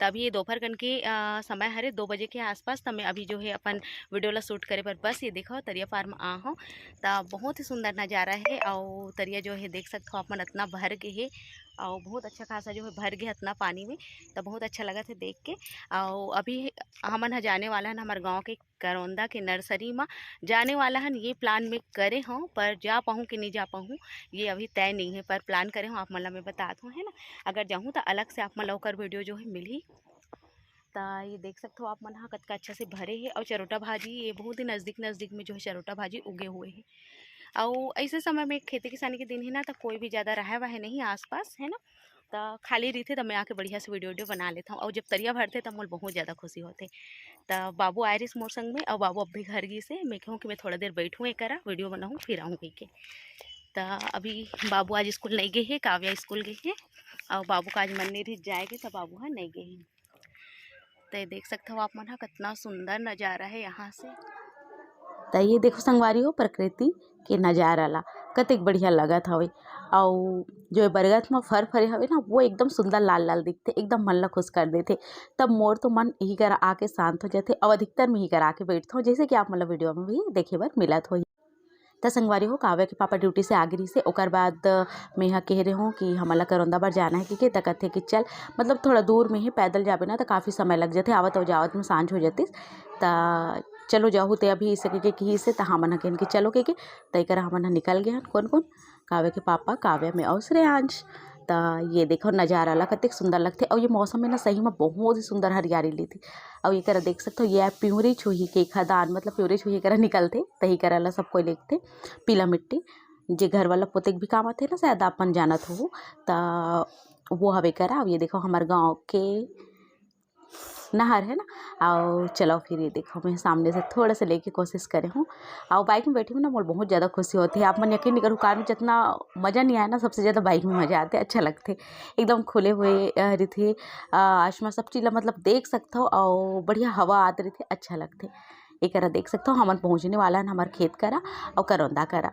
तभी ये दोपहर कन के समय हरे 2 बजे के आसपास। तो मैं अभी जो है अपन वीडियो ला शूट करे पर बस ये देखो तरिया पार में आ हूँ। तो बहुत ही सुंदर नज़ारा है और तरिया जो है देख सकते हो अपन इतना भर के है और बहुत अच्छा खासा जो है भर गया इतना पानी में। तो बहुत अच्छा लगा था देख के। और अभी हमन ह जाने वाला है हमारे गाँव के करौंदा के नर्सरी में जाने वाला है। ये प्लान में करे हूँ पर जा पाऊँ कि नहीं जा पाऊँ ये अभी तय नहीं है, पर प्लान करे हूँ आप मतलब मैं बताता हूँ है ना। अगर जाऊँ तो अलग से आप मतलब ओकर वीडियो जो है मिली। तो ये देख सकते हो आप मन हाँ कतका अच्छा से भरे है। और चरोटा भाजी ये बहुत ही नज़दीक नज़दीक में जो है चरोटा भाजी उगे हुए हैं। और ऐसे समय में खेती किसानी के दिन है ना, तो कोई भी ज़्यादा रहा वह नहीं आसपास है ना। तो खाली रहते तो मैं आके बढ़िया से वीडियो बना लेता हूँ। और जब तरिया भरते तब मोल बहुत ज़्यादा खुशी होते। तो बाबू आए रही मोर संग में और बाबू अब भी घर गई से मैं कहूँ कि मैं थोड़ा देर बैठूँ एक करा वीडियो बनाऊँ फिर आऊँ कही के। तो अभी बाबू आज स्कूल नहीं गए हैं, काव्या स्कूल गए हैं और बाबू का आज मंदिर ही जाएंगे तो बाबू हाँ नहीं गए हैं। तो ये देख सकते हो आप मन कितना सुंदर नज़ारा है यहाँ से। तो ये देखो संगवारी हो प्रकृति के नज़ारा ला कतेक बढ़िया लगत हवे। और जो बरगद में फर फरे हवे ना वो एकदम सुंदर लाल लाल दिखते, एकदम मन ला खुश कर देते। तब मोर तो मन यही करा आके शांत हो जाते और अधिकतर में ही करा आके बैठता हूँ, जैसे कि आप मतलब वीडियो में भी देखे बर मिलत हो। त संगवारी हो काव्या के पापा ड्यूटी से आगे रही से ओकर बाद मैं यहाँ कह रही हूँ कि हमला करौंदा बार जाना है कि कहते कि चल मतलब थोड़ा दूर में ही पैदल जाबे ना तो काफ़ी समय लग जाते, आवत और जावत में सांझ हो जाती। त चलो जाहू ते अभी इसे के से तो हमन कहन कि चलो के तय कर हमन निकल गए कौन कौन काव्या के पापा काव्या में और श्रेयांश। तो ये देखो नज़ारा ला कतेक सुंदर लगते और ये मौसम में ना सही में बहुत ही सुंदर हरियाली ली थी। और ये करा देख सकते हो ये प्यूरी छुही के खदान मतलब प्यूरी छुही करा निकलते तही करा ला सब कोई लेते पीला मिट्टी जे घर वाला पोतेक भी काम आते ना शायद अपन जानत हो। तो वो हवे करा। अब ये देखो हमारे गाँव के नहर है ना। और चलो फिर ये देखो मैं सामने से थोड़ा सा लेके कोशिश करे हूँ और बाइक में बैठी हूँ ना मोल बहुत ज़्यादा खुशी होती है। आप मन यकीन नहीं करूँ कार में जितना मज़ा नहीं आया ना सबसे ज़्यादा बाइक में मज़ा आते, अच्छा लगते एकदम खुले हुए रही थे आसमान सब चीज़ मतलब देख सकते हो और बढ़िया हवा आते रही थे, अच्छा लगते। एक करा देख सकते हो हमन पहुँचने वाला है हमारे खेत करा और करौंदा करा।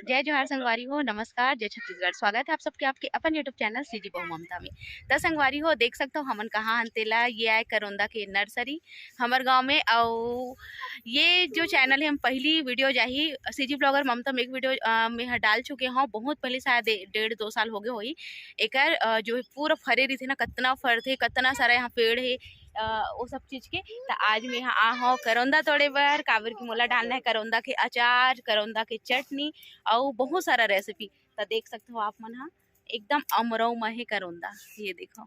जय जोहार संगवारी हो, नमस्कार, जय छत्तीसगढ़। स्वागत है आप सबके आपके अपन यूट्यूब चैनल सीजी बहु ममता में। तो संगवारी हो देख सकते हो हमन कहाँ हंतेला ये आए करौंदा के नर्सरी हमार गांव में। और ये जो चैनल है हम पहली वीडियो जाही सीजी ब्लॉगर ममता में एक वीडियो में डाल चुके हैं बहुत पहले, शायद 1.5-2 साल हो गए होई। एकर जो पूरा फरे रही थे ना, कितना फर थे, कितना सारा यहाँ पेड़ है वो सब चीज़ के। तो आज मैं यहाँ आ हूँ करौंदा तोड़े बर काबर की मोला डालना है करौंदा के अचार, करौंदा के चटनी और बहुत सारा रेसिपी। तो देख सकते हो आप मन हाँ एकदम अमरऊ में है करौंदा। ये देखो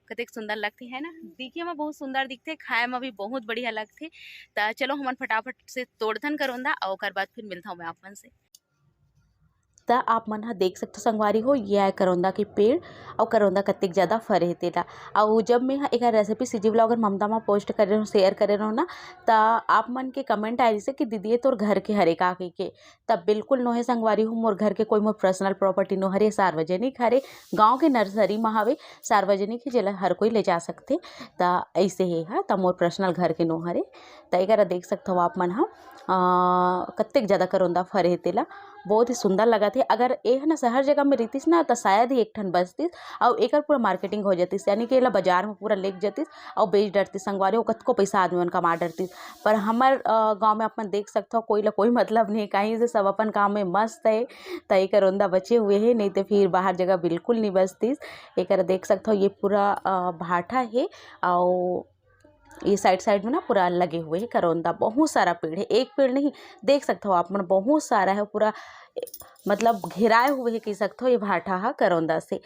कतेक सुंदर लगते है ना, दिखे में बहुत सुंदर दिखते, खाए में भी बहुत बढ़िया लगते। तो चलो हमन फटाफट से तोड़थन करौंदा और ओकर बाद फिर मिलता हूँ मैं आपन से। त आप मन ह देख सकथो संगवारी हो, ये है करोंदा के पेड़ और करोंदा कतेक ज़्यादा फरे हे तेला। और जब मैं एकर रेसिपी सीजी ब्लॉगर ममता में पोस्ट करे रहूँ, शेयर करे रहूँ ना, त आप मन के कमेंट आए रहिसे कि दीदी तोर घर के हरे का कहिके। तब बिल्कुल नोहे संगवारी हो, मोर घर के कोई मोर पर्सनल प्रॉपर्टी नो हरे, सार्वजनिक हरे, गाँव के नर्सरी में हवे, सार्वजनिक हे, जेला हर कोई ले जा सकथे। त ऐसे हे ह, त मोर पर्सनल घर के नो हरे। त एकरा देख सकथो आप मन ह कतेक ज़्यादा करोंदा फरे हे तेला, बहुत ही सुंदर लगत हे। अगर ए ह ना शहर जगह में रहितिस ना, त शायद ही एक ठन बचतिस और एकर पूरा मार्केटिंग हो जतिस, यानी कि एला बाजार में पूरा लेग जतिस और बेच डरतिस संगवारी हो, कतको पैसा आदमी मन कमा डरतिस। पर हमर गाँव में अपन देख सकथो कोई ला कोई मतलब नहीं, कहीं से सब अपन काम में मस्त है। त ए करोंदा बचे हुए हे, नहीं तो फिर बाहर जगह बिल्कुल नहीं बचतिस। एकरा देख सकथो ये पूरा भाठा है और ये साइड में ना पूरा लगे हुए है करोंदा, बहुत सारा पेड़ है, एक पेड़ नहीं, देख सकते हो आप मन बहुत सारा है, पूरा मतलब घेराए हुए है कह सकते हो ये भाठा है करोंदा से।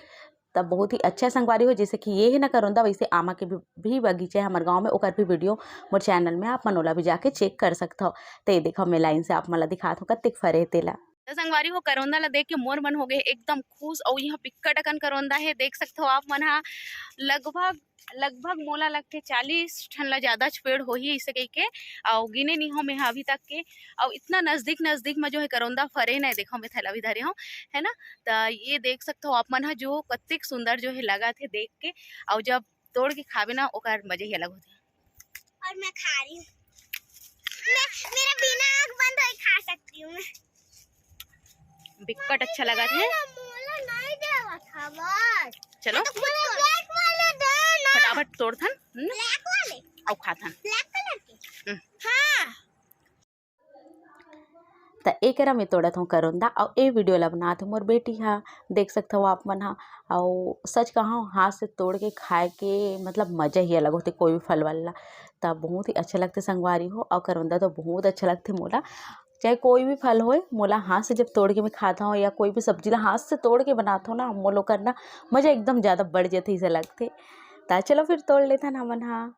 तब बहुत ही अच्छा संगवारी हो, जैसे कि ये है ना करोंदा, वैसे आमा के भी बगीचे है हमारे गांव में, ओकर भी वीडियो मोर चैनल में आप मनोला भी जाके चेक कर सकते हो। तो ये देखो मैं लाइन से आप मला दिखात हूँ कतेक फरे तेला। तो संगवारी हो करोंदा ला देख के मोर मन हो गए एकदम खुश, और यहाँ पिक्कट अकन करोंदा है, देख सकते हो आप मन हा। लगभग मोला लगते 40 ठन ला ज्यादा पेड़ हो ही इसे कह के, और गिने नहीं हो मैं अभी तक के। और इतना नजदीक में जो है करोंदा फरे ना, देखो मैं थैला भी धरे हूँ, है ना। तो ये देख सकते हो आप मन हा, जो कतेक सुंदर जो है लगा थे देख के, और जब तोड़ के खावे ना ओकर मजे ही अलग होते। और मैं खा रही हूँ, मेरा बिना आँख बंद होए खा सकती हूँ मैं। बिक्कट अच्छा लगा थे। चलो फटाफट तोड़ थन और खा थन। त एकरा में तोड़त हूँ करोंदा और ए वीडियो ला बनात हूँ मोर बेटी हा, देख सकते हो आप मन हा। और सच कहा हाथ से तोड़ के खाए के मतलब मजा ही अलग होते कोई भी फल वाला। तब बहुत ही अच्छा लगते संगवारी हो, और करोंदा तो बहुत अच्छा लगते मोला, चाहे कोई भी फल होए मोला हाथ से जब तोड़ के मैं खाता हूँ, या कोई भी सब्जी ला हाथ से तोड़ के बनाता हूँ ना, मोलो करना मजा एकदम ज़्यादा बढ़ जाते ऐसे लगते। ता चलो फिर तोड़ लेते ना मन हा।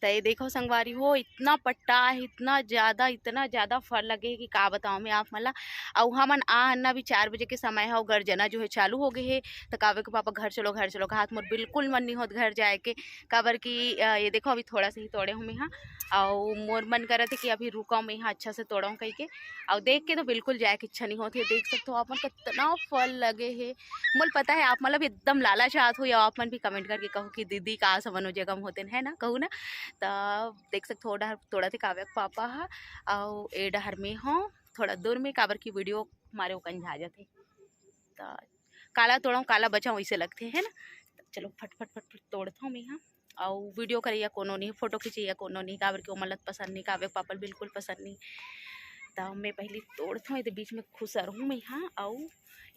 तो ये देखो संगवारी हो, इतना पट्टा है, इतना ज़्यादा फल लगे कि का बताऊँ मैं आप मला। और वहाँ मन आना भी 4 बजे के समय है, और गर्जना जो है चालू हो गए है। तो कावे के पापा घर चलो हाथ मोर बिल्कुल मन नहीं होत घर जाए के, काबर कि ये देखो अभी थोड़ा से ही तोड़े हूँ मैं यहाँ, और मोर मन करे थे कि अभी रुका मैं यहाँ अच्छा से तोड़ाऊँ कह के, और देख के तो बिल्कुल जाए की इच्छा नहीं होती। देख सकते हो आप मन कितना फल लगे है। मोल पता है आप मतलब एकदम लाला चाहत हो, या आप मन भी कमेंट करके कहो कि दीदी का समनो जगह होते है ना, कहूँ ना। तब देख सकते हो डहर तोड़ा थे काव्य पापा हा, और ए डहर में हो थोड़ा दूर में काबर की वीडियो मारे ओकन झाजा थे। तो काला तोड़ाऊँ काला बचाऊँ वैसे लगते है ना। चलो फट तोड़ता हूँ मैं यहाँ, और वीडियो करिए कोनो नहीं, फोटो खींचिए कोनो नहीं, काबर की मलत पसंद नहीं, काव्य पापा बिल्कुल पसंद नहीं। तो मैं पहले तोड़ता हूँ, ये बीच में खुसर हूँ मैं यहाँ, और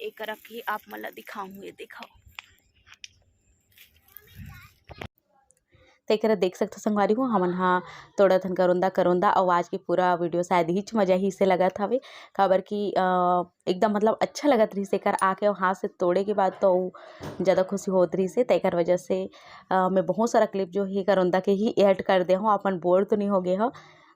एक रख के आप मला दिखाऊँ, ये दिखाओ। तो एक देख सकते संगवारी हो हमन हाँ तोड़ा थन करोंदा और आज की पूरा वीडियो शायद हिच मजा ही से लगत हवे काबर की एकदम मतलब अच्छा लगत रही से कर आके और हाथ से तोड़े के बाद तो ज़्यादा खुशी होत रही से तेकर वजह से मैं बहुत सारा क्लिप जो है करोंदा के ही ऐड कर दे हूँ अपन बोर तो नहीं हो गए हो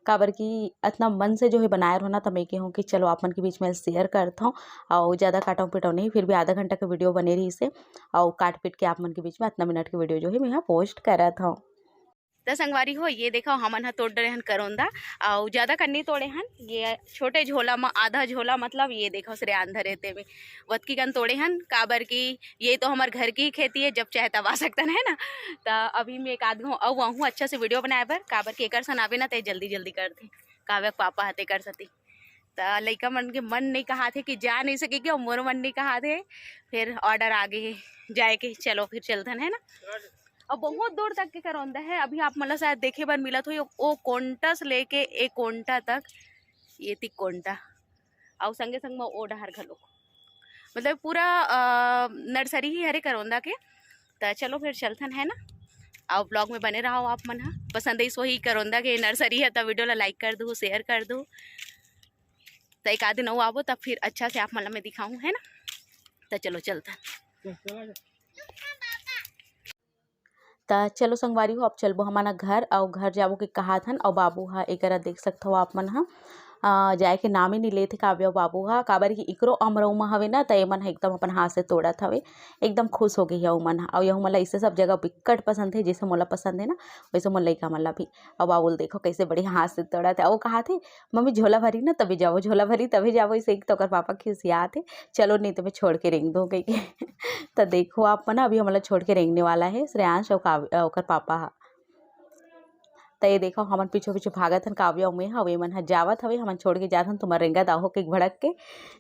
काबर की इतना मन से जो है बनाए रहो ना तो मैं कहूँ कि चलो अपन के बीच में शेयर करता हूँ और ज़्यादा काटो पिटो नहीं फिर भी आधा घंटा का वीडियो बने रही से और काट पीट के आप मन के बीच में इतना मिनट की वीडियो जो है मैं यहाँ पोस्ट करा था। तो संगवारी हो ये देखो हमन ह तोड़ डरे हन करोंदा और ज़्यादा कन्नी तोड़े हन ये छोटे झोला में आधा झोला मतलब ये देखो सरे आंधा रहते में वतकी कन तोड़े हन काबर की ये तो हमारे घर की ही खेती है जब चाहे तब आ सकता है ना। तो अभी मैं एक आध और वहूँ अच्छा से वीडियो बनाए बर काबर के एकर सन आवे ना तो जल्दी जल्दी कर थे काव्य पापा हते कर सती तो लइका मन के मन नहीं कहा थे कि जा नहीं सकेगी और मोर मन नहीं कहा थे फिर ऑर्डर आगे जाए के चलो फिर चलतन है ना। और बहुत दूर तक के करौंदा है अभी आप मतलब शायद देखे बार मिला तो वो कोंटा से लेके एक कोंटा तक ये थी कोंटा और संगे संग में ओ डहर घलो मतलब पूरा नर्सरी ही हरे करौंदा के। तो चलो फिर चलथन है ना और ब्लॉग में बने रहो आप मन हा पसंद है सो ही करौंदा के नर्सरी है तब वीडियो ला लाइक कर दो शेयर कर दो तो एक आध दिन और आवो तब फिर अच्छा से आप मतलब मैं दिखाऊँ है ना। तो चलो चलता तो चलो संगवारी हो अब चलबो हमारा घर और घर जाबो के कहा थन और बाबू हा एक देख सकते हो आप मन हा जाए के नाम ही नहीं लेते काव्य बाबू हा काबर की इकरो अमरऊ में हवे ना तो ये मन एकदम अपन हाथ से तोड़त हवे एकदम खुश हो गई यहू मन और यहू मन इसे सब जगह बिकट पसंद है जैसे मोला पसंद है ना वैसे मोल लइका मन ला भी। और बाबुल देखो कैसे बड़े हाथ से तोड़त है और कहा थे मम्मी झोला भरी ना तभी जाओ झोला भरी तभी जाओ इसे एक तो कर पापा खिसिया थे चलो नहीं तो मैं छोड़ के रेंग दूँ कहीं तो देखो आप ना अभी हमारा छोड़ के रेंगने वाला है श्रेयांश और पापा हा। तो ये देखो हमन पीछे पीछे भागत हन काव्य में हवे मन ह जावत हवे हमन छोड़ के जात हन तुम्हारे रेंगा दाहो के भड़क के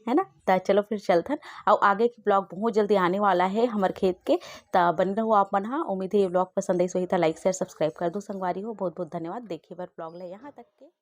है ना। तो चलो फिर चलथन और आगे की ब्लॉग बहुत जल्दी आने वाला है हमारे खेत के तो बन रहो आप मन हा। उम्मीद है ये ब्लॉग पसंद है सो ही था लाइक शेयर सब्सक्राइब कर दो संगवारी हो बहुत बहुत धन्यवाद देखिए बार ब्लॉग ले यहाँ तक के।